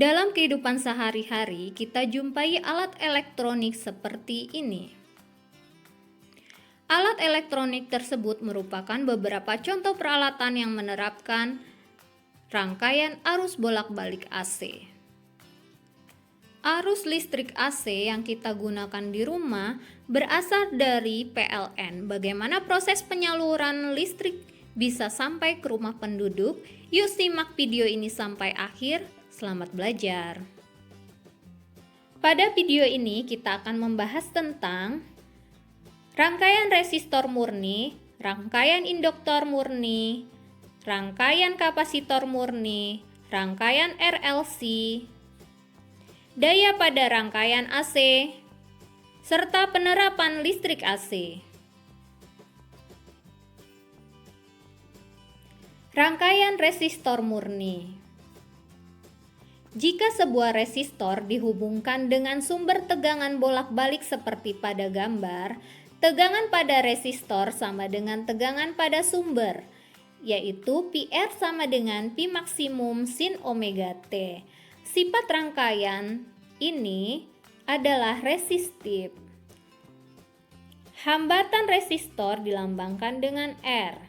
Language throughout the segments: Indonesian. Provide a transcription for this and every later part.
Dalam kehidupan sehari-hari, kita jumpai alat elektronik seperti ini. Alat elektronik tersebut merupakan beberapa contoh peralatan yang menerapkan rangkaian arus bolak-balik AC. Arus listrik AC yang kita gunakan di rumah berasal dari PLN. Bagaimana proses penyaluran listrik bisa sampai ke rumah penduduk? Yuk simak video ini sampai akhir. Selamat belajar. Pada video ini kita akan membahas tentang rangkaian resistor murni, rangkaian induktor murni, rangkaian kapasitor murni, rangkaian RLC, daya pada rangkaian AC, serta penerapan listrik AC. Rangkaian resistor murni. Jika sebuah resistor dihubungkan dengan sumber tegangan bolak-balik seperti pada gambar, tegangan pada resistor sama dengan tegangan pada sumber, yaitu PR sama dengan Pi maksimum sin omega T. Sifat rangkaian ini adalah resistif. Hambatan resistor dilambangkan dengan R.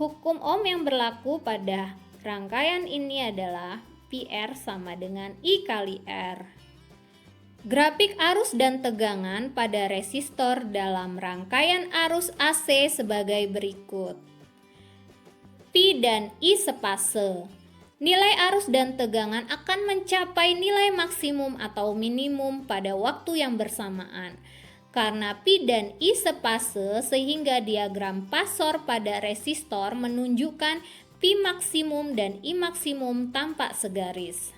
Hukum Ohm yang berlaku pada rangkaian ini adalah PR sama dengan I kali R. Grafik arus dan tegangan pada resistor dalam rangkaian arus AC sebagai berikut. Pi dan I sepase. Nilai arus dan tegangan akan mencapai nilai maksimum atau minimum pada waktu yang bersamaan. Karena Pi dan I sepase sehingga diagram pasor pada resistor menunjukkan Pi maksimum dan I maksimum tampak segaris.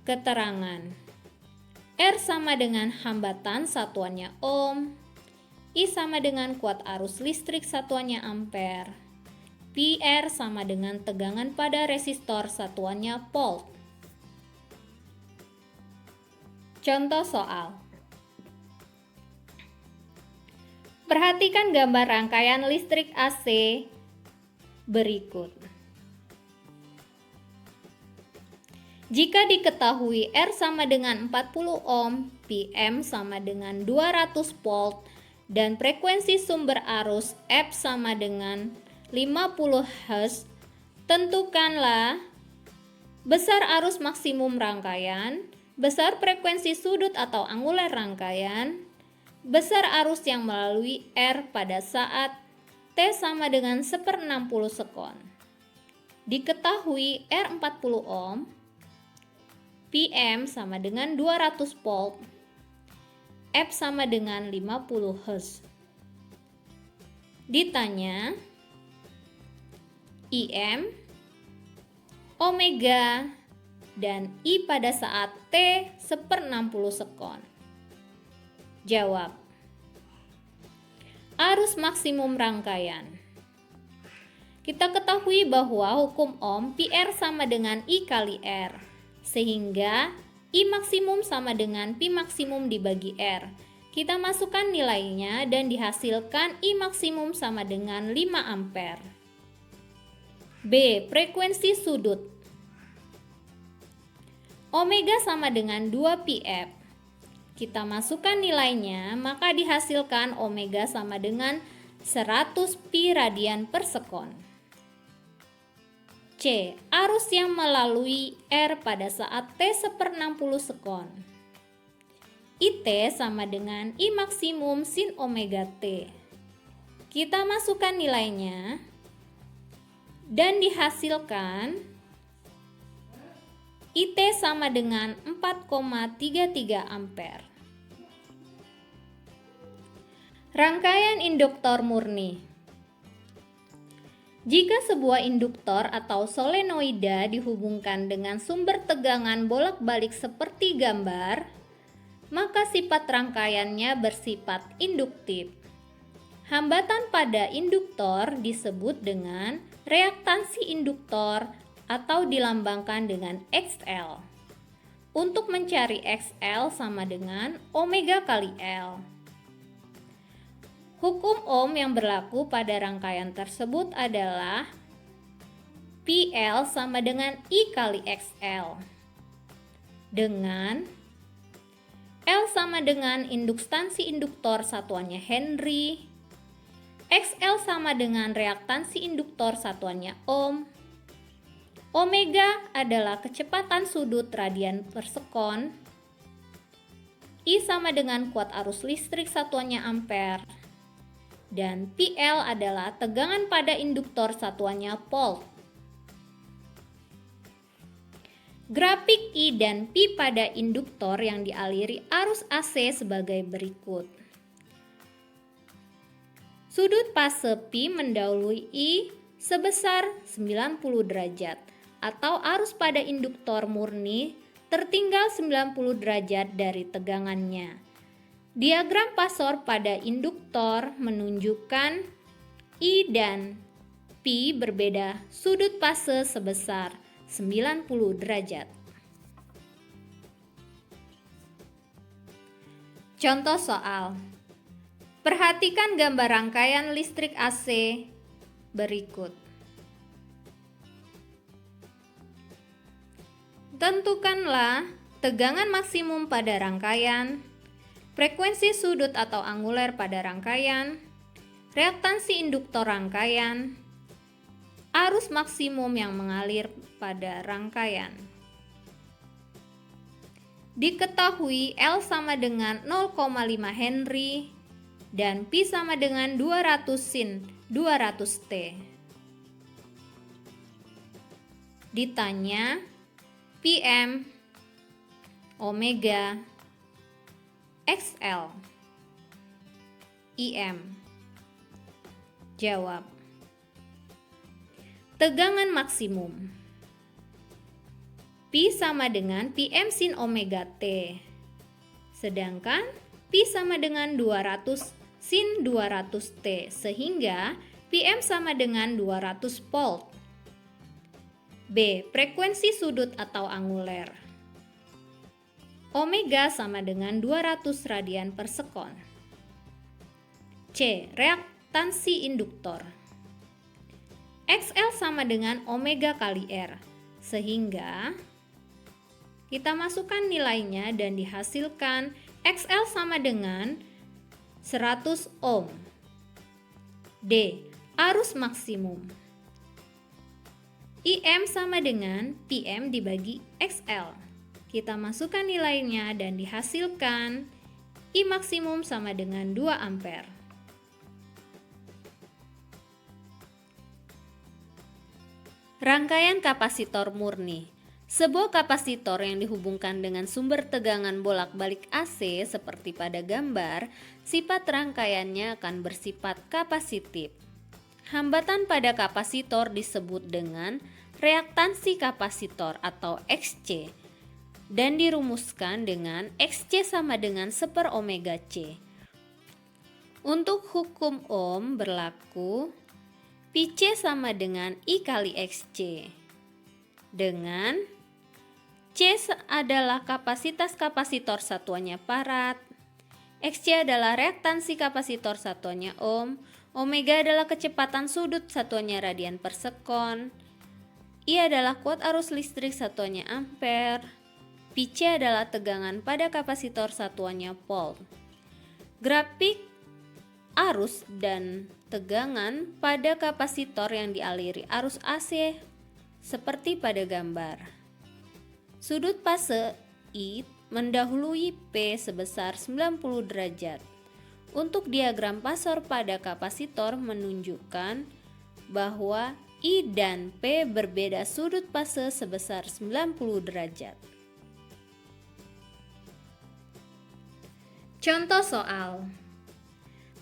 Keterangan. R sama dengan hambatan satuannya ohm, I sama dengan kuat arus listrik satuannya ampere, PR sama dengan tegangan pada resistor satuannya volt. Contoh soal. Perhatikan gambar rangkaian listrik AC berikut. Jika diketahui R sama dengan 40 ohm, PM sama dengan 200 volt, dan frekuensi sumber arus F sama dengan 50 Hz, tentukanlah besar arus maksimum rangkaian, besar frekuensi sudut atau angular rangkaian, besar arus yang melalui R pada saat T sama dengan 1/60 sekon. Diketahui R 40 ohm, PM sama dengan 200 volt, F sama dengan 50 Hz. Ditanya IM, omega, dan I pada saat T 1/60 sekon. Jawab. Arus maksimum rangkaian. Kita ketahui bahwa hukum Ohm PR sama dengan I kali R, sehingga I maksimum sama dengan Pi maksimum dibagi R. Kita masukkan nilainya dan dihasilkan I maksimum sama dengan 5 ampere. B. Frekuensi sudut. Omega sama dengan 2 PF. Kita masukkan nilainya, maka dihasilkan omega sama dengan 100 pi radian per sekon. C. Arus yang melalui R pada saat T 1/60 sekon. IT sama dengan I maksimum sin omega T. Kita masukkan nilainya dan dihasilkan IT sama dengan 4,33 ampere. Rangkaian induktor murni. Jika sebuah induktor atau solenoida dihubungkan dengan sumber tegangan bolak-balik seperti gambar, maka sifat rangkaiannya bersifat induktif. Hambatan pada induktor disebut dengan reaktansi induktor atau dilambangkan dengan XL. Untuk mencari XL sama dengan omega kali L. Hukum Ohm yang berlaku pada rangkaian tersebut adalah P PL sama dengan I kali XL. Dengan L sama dengan induktansi induktor satuannya Henry, XL sama dengan reaktansi induktor satuannya ohm, omega adalah kecepatan sudut radian per sekon, I sama dengan kuat arus listrik satuannya ampere, dan PL adalah tegangan pada induktor satuannya volt. Grafik I dan P pada induktor yang dialiri arus AC sebagai berikut. Sudut fase P mendahului I sebesar 90 derajat atau arus pada induktor murni tertinggal 90 derajat dari tegangannya. Diagram Pasor pada induktor menunjukkan I dan P berbeda sudut fase sebesar 90 derajat. Contoh soal. Perhatikan gambar rangkaian listrik AC berikut. Tentukanlah tegangan maksimum pada rangkaian, frekuensi sudut atau anguler pada rangkaian, reaktansi induktor rangkaian, arus maksimum yang mengalir pada rangkaian. Diketahui L sama dengan 0,5 Henry dan P sama dengan 200 sin 200 T. Ditanya PM, omega, XL, IM. Jawab. Tegangan maksimum P sama dengan PM sin omega T, sedangkan P sama dengan 200 sin 200 T, sehingga PM sama dengan 200 volt. B. Frekuensi sudut atau anguler. Omega sama dengan 200 radian per sekon. C. Reaktansi induktor. XL sama dengan omega kali R, sehingga kita masukkan nilainya dan dihasilkan XL sama dengan 100 ohm. D. Arus maksimum. IM sama dengan PM dibagi XL. Kita masukkan nilainya dan dihasilkan I maksimum sama dengan 2 ampere. Rangkaian kapasitor murni. Sebuah kapasitor yang dihubungkan dengan sumber tegangan bolak-balik AC seperti pada gambar, sifat rangkaiannya akan bersifat kapasitif. Hambatan pada kapasitor disebut dengan reaktansi kapasitor atau XC dan dirumuskan dengan XC sama dengan 1/omega omega C. Untuk hukum Ohm berlaku PC sama dengan I kali XC, dengan C adalah kapasitas kapasitor satuannya farad, XC adalah reaktansi kapasitor satuannya ohm, omega adalah kecepatan sudut satuannya radian per sekon, I adalah kuat arus listrik satuannya ampere, PC adalah tegangan pada kapasitor satuannya volt. Grafik arus dan tegangan pada kapasitor yang dialiri arus AC seperti pada gambar. Sudut fase I mendahului P sebesar 90 derajat. Untuk diagram Pasor pada kapasitor menunjukkan bahwa I dan P berbeda sudut fase sebesar 90 derajat. Contoh soal.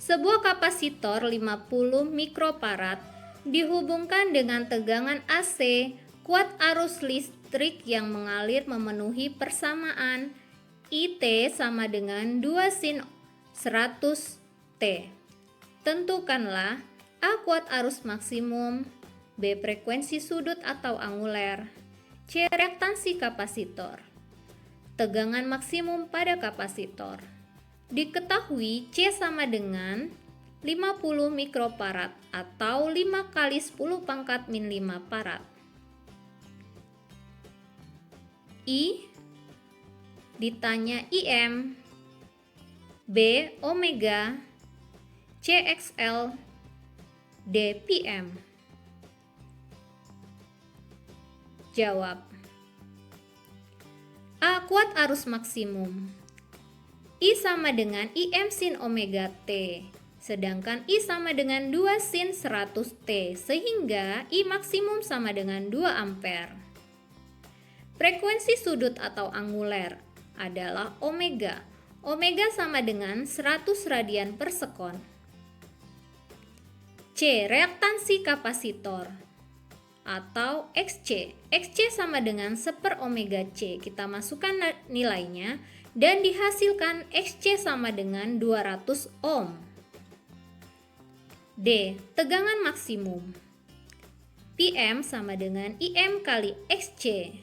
Sebuah kapasitor 50 mikrofarad dihubungkan dengan tegangan AC, kuat arus listrik yang mengalir memenuhi persamaan IT sama dengan 2 sin 100 T. Tentukanlah A kuat arus maksimum, B frekuensi sudut atau anguler, C reaktansi kapasitor. Tegangan maksimum pada kapasitor. Diketahui C sama dengan 50 mikrofarad atau 5 kali 10⁻⁵ farad. I ditanya IM, B omega, C XL, D PM. Jawab. A kuat arus maksimum. I sama dengan IM sin omega T, sedangkan I sama dengan 2 sin 100 T, sehingga I maksimum sama dengan 2 ampere. Frekuensi sudut atau anguler adalah omega. Omega sama dengan 100 radian per sekon. C. Reaktansi kapasitor atau XC. XC sama dengan 1/, omega C. Kita masukkan nilainya dan dihasilkan XC sama dengan 200 ohm. D. Tegangan maksimum. PM sama dengan IM kali XC.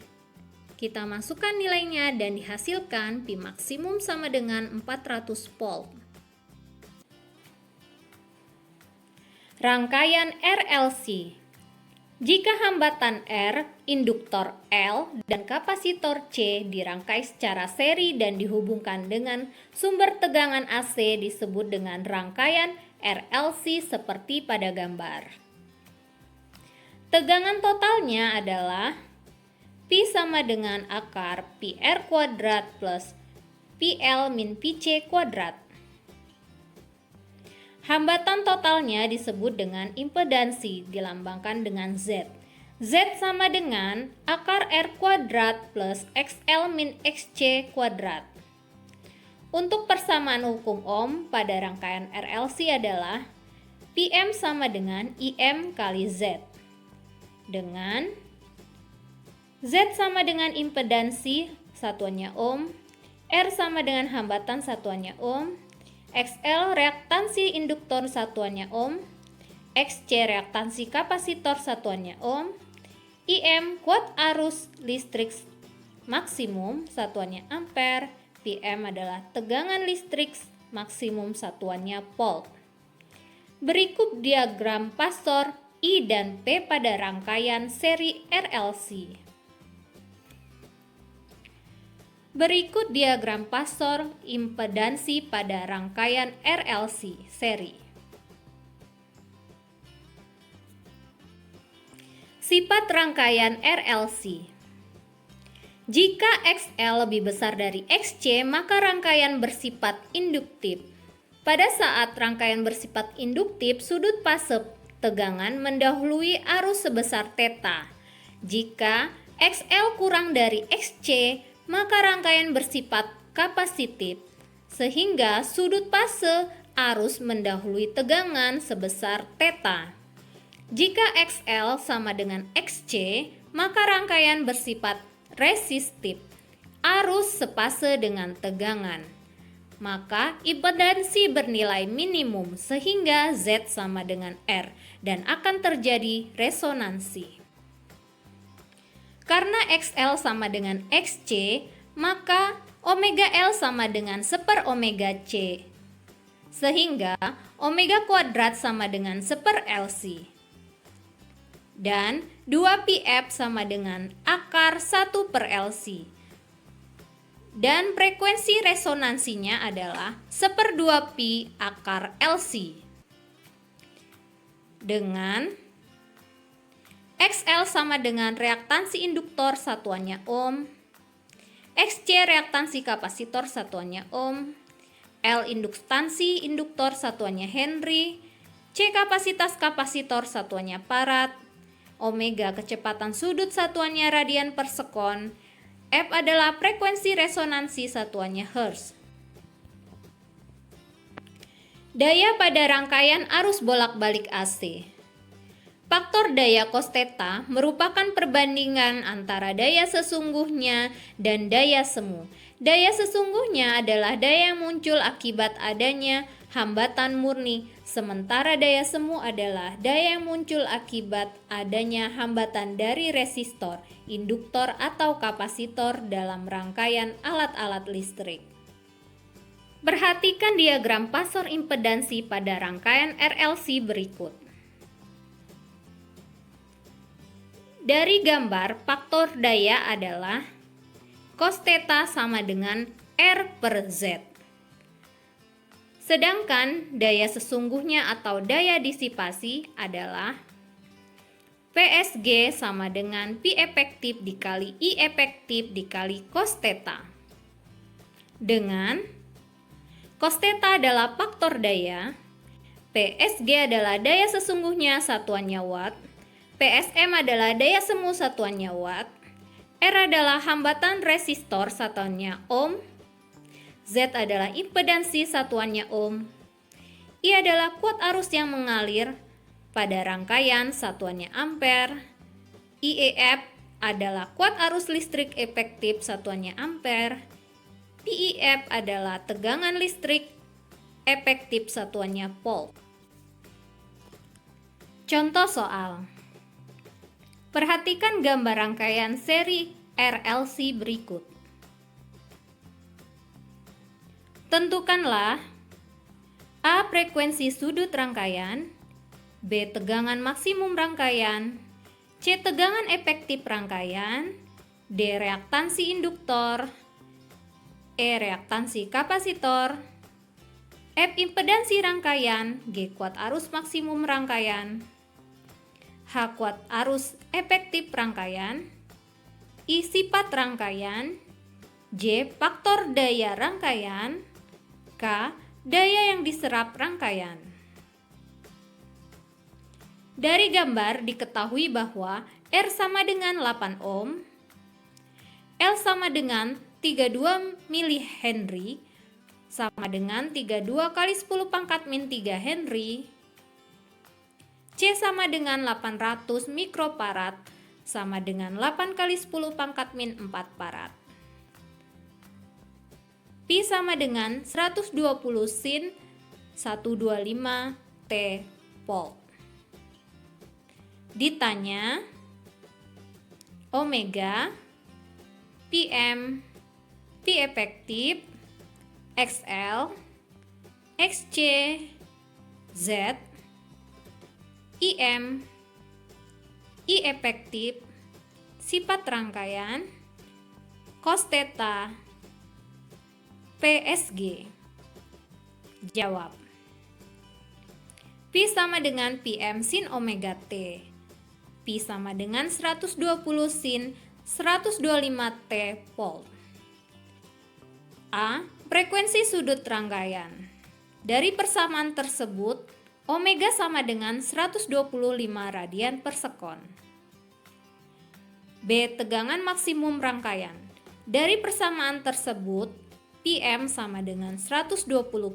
Kita masukkan nilainya dan dihasilkan Pi maksimum sama dengan 400 volt. Rangkaian RLC. Jika hambatan R, induktor L, dan kapasitor C dirangkai secara seri dan dihubungkan dengan sumber tegangan AC disebut dengan rangkaian RLC seperti pada gambar. Tegangan totalnya adalah Pi sama dengan akar Pi R kuadrat plus Pi L min Pi C kuadrat. Hambatan totalnya disebut dengan impedansi, dilambangkan dengan Z. Z sama dengan akar R kuadrat plus XL min XC kuadrat. Untuk persamaan hukum Ohm pada rangkaian RLC adalah PM sama dengan IM kali Z. Dengan Z sama dengan impedansi, satuannya Ohm, R sama dengan hambatan, satuannya Ohm, XL reaktansi induktor, satuannya Ohm, XC reaktansi kapasitor, satuannya Ohm, IM kuat arus listrik maksimum, satuannya ampere, PM adalah tegangan listrik maksimum, satuannya volt. Berikut diagram pastor I dan P pada rangkaian seri RLC. Berikut diagram pastor impedansi pada rangkaian RLC seri. Sifat rangkaian RLC. Jika XL lebih besar dari XC, maka rangkaian bersifat induktif. Pada saat rangkaian bersifat induktif, sudut fase tegangan mendahului arus sebesar θ. Jika XL kurang dari XC, maka rangkaian bersifat kapasitif, sehingga sudut fase arus mendahului tegangan sebesar θ. Jika XL sama dengan XC, maka rangkaian bersifat resistif, arus sepase dengan tegangan. Maka impedansi bernilai minimum sehingga Z sama dengan R dan akan terjadi resonansi. Karena XL sama dengan XC, maka omega L sama dengan 1/, omega C. Sehingga omega kuadrat sama dengan 1/, LC. Dan 2πf sama dengan akar 1/, LC. Dan frekuensi resonansinya adalah 1/2π akar LC. Dengan XL sama dengan reaktansi induktor, satuannya Ohm, XC reaktansi kapasitor, satuannya Ohm, L induktansi induktor, satuannya Henry, C kapasitas kapasitor, satuannya farad, omega kecepatan sudut, satuannya radian per sekon, F adalah frekuensi resonansi, satuannya Hertz. Daya pada rangkaian arus bolak-balik AC. Faktor daya cos θ merupakan perbandingan antara daya sesungguhnya dan daya semu. Daya sesungguhnya adalah daya yang muncul akibat adanya hambatan murni, sementara daya semu adalah daya yang muncul akibat adanya hambatan dari resistor, induktor, atau kapasitor dalam rangkaian alat-alat listrik. Perhatikan diagram pasor impedansi pada rangkaian RLC berikut. Dari gambar, faktor daya adalah cos theta sama dengan R per Z. Sedangkan daya sesungguhnya atau daya disipasi adalah PSG sama dengan P efektif dikali I efektif dikali cos theta. Dengan cos theta adalah faktor daya, PSG adalah daya sesungguhnya satuannya watt, PSM adalah daya semu satuannya watt, R adalah hambatan resistor satuannya ohm, Z adalah impedansi satuannya ohm, I adalah kuat arus yang mengalir pada rangkaian satuannya ampere, IEF adalah kuat arus listrik efektif satuannya ampere, PIF adalah tegangan listrik efektif satuannya volt. Contoh soal. Perhatikan gambar rangkaian seri RLC berikut. Tentukanlah A. Frekuensi sudut rangkaian, B. Tegangan maksimum rangkaian, C. Tegangan efektif rangkaian, D. Reaktansi induktor, E. Reaktansi kapasitor, F. Impedansi rangkaian, G. Kuat arus maksimum rangkaian, H. Kuat arus efektif rangkaian, I. Sifat rangkaian, J. Faktor daya rangkaian, K. Daya yang diserap rangkaian. Dari gambar diketahui bahwa R sama dengan 8 ohm, L sama dengan 32 mH, sama dengan 32 kali 10 pangkat min 3 Henry, C sama dengan 800 mikrofarad, sama dengan 8 kali 10 pangkat min 4 farad. Pi sama dengan 120 sin 125 T volt. Ditanya omega, Pm, P efektif, XL, XC, Z, IM, I efektif, sifat rangkaian, cos theta, PSG. Jawab. Pi sama dengan Pm sin omega T. Pi sama dengan 120 sin 125 T volt. A. Frekuensi sudut rangkaian. Dari persamaan tersebut, omega sama dengan 125 radian per sekon. B. Tegangan maksimum rangkaian. Dari persamaan tersebut, Pm sama dengan 120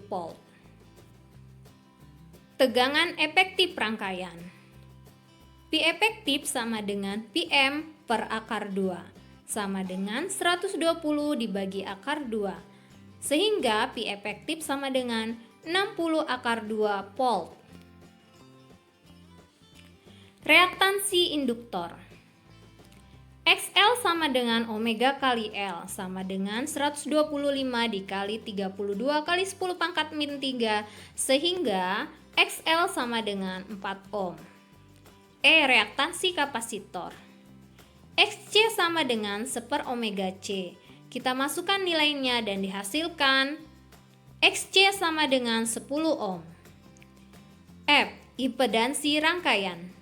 volt. Tegangan efektif rangkaian. P efektif sama dengan Pm per akar 2, sama dengan 120 dibagi akar 2, sehingga P efektif sama dengan 60 akar 2 volt. Reaktansi induktor. XL sama dengan omega kali L, sama dengan 125 dikali 32 kali 10 pangkat min 3, sehingga XL sama dengan 4 ohm. E. Reaktansi kapasitor. XC sama dengan 1 omega C. Kita masukkan nilainya dan dihasilkan XC sama dengan 10 ohm. F. Impedansi rangkaian.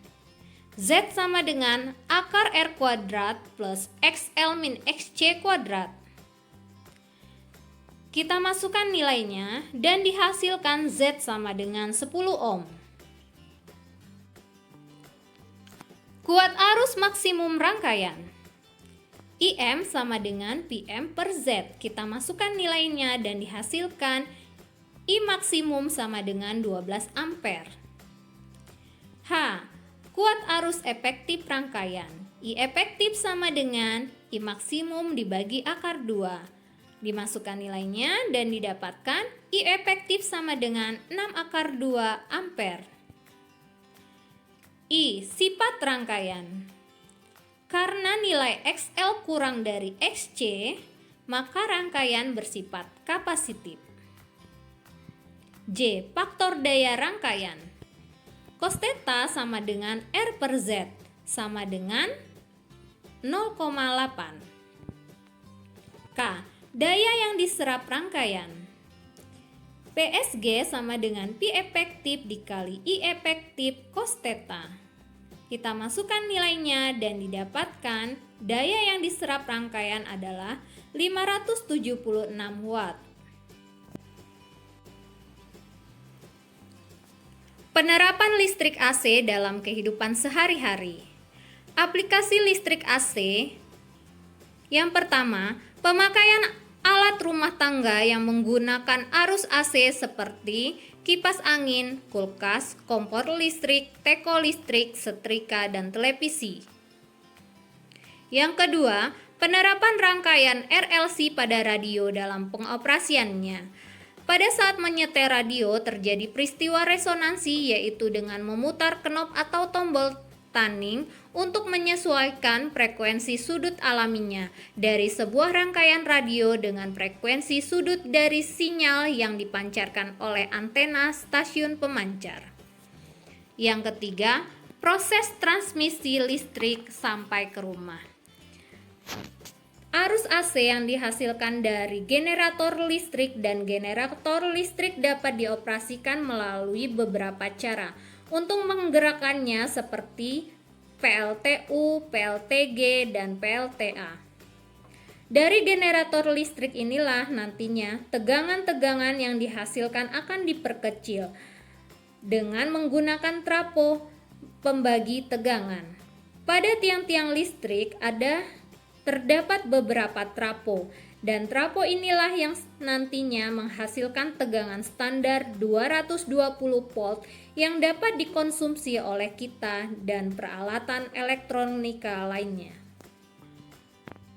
Z sama dengan akar R kuadrat plus XL min XC kuadrat. Kita masukkan nilainya dan dihasilkan Z sama dengan 10 ohm. Kuat arus maksimum rangkaian. IM sama dengan Pm per Z. Kita masukkan nilainya dan dihasilkan I maksimum sama dengan 12 ampere. H. Kuat arus efektif rangkaian. I efektif sama dengan I maksimum dibagi akar 2. Dimasukkan nilainya dan didapatkan I efektif sama dengan 6 akar 2 ampere. I. Sifat rangkaian. Karena nilai XL kurang dari XC, maka rangkaian bersifat kapasitif. J. Faktor daya rangkaian. Cos theta sama dengan R per Z, sama dengan 0,8. K. Daya yang diserap rangkaian. PSG sama dengan P efektif dikali I efektif cos theta. Kita masukkan nilainya dan didapatkan daya yang diserap rangkaian adalah 576 watt. Penerapan listrik AC dalam kehidupan sehari-hari. Aplikasi listrik AC. Yang pertama, pemakaian alat rumah tangga yang menggunakan arus AC seperti kipas angin, kulkas, kompor listrik, teko listrik, setrika, dan televisi. Yang kedua, penerapan rangkaian RLC pada radio dalam pengoperasiannya. Pada saat menyetel radio terjadi peristiwa resonansi, yaitu dengan memutar knop atau tombol tuning untuk menyesuaikan frekuensi sudut alaminya dari sebuah rangkaian radio dengan frekuensi sudut dari sinyal yang dipancarkan oleh antena stasiun pemancar. Yang ketiga, proses transmisi listrik sampai ke rumah. Arus AC yang dihasilkan dari generator listrik dan generator listrik dapat dioperasikan melalui beberapa cara untuk menggerakkannya seperti PLTU, PLTG, dan PLTA. Dari generator listrik inilah nantinya tegangan-tegangan yang dihasilkan akan diperkecil dengan menggunakan trafo pembagi tegangan. Pada tiang-tiang listrik terdapat beberapa trafo, dan trafo inilah yang nantinya menghasilkan tegangan standar 220 volt yang dapat dikonsumsi oleh kita dan peralatan elektronika lainnya.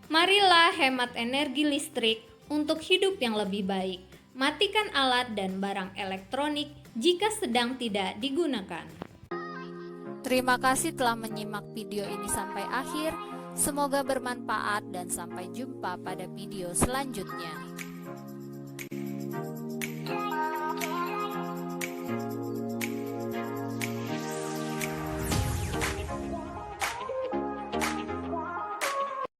Marilah hemat energi listrik untuk hidup yang lebih baik. Matikan alat dan barang elektronik jika sedang tidak digunakan. Terima kasih telah menyimak video ini sampai akhir. Semoga bermanfaat dan sampai jumpa pada video selanjutnya.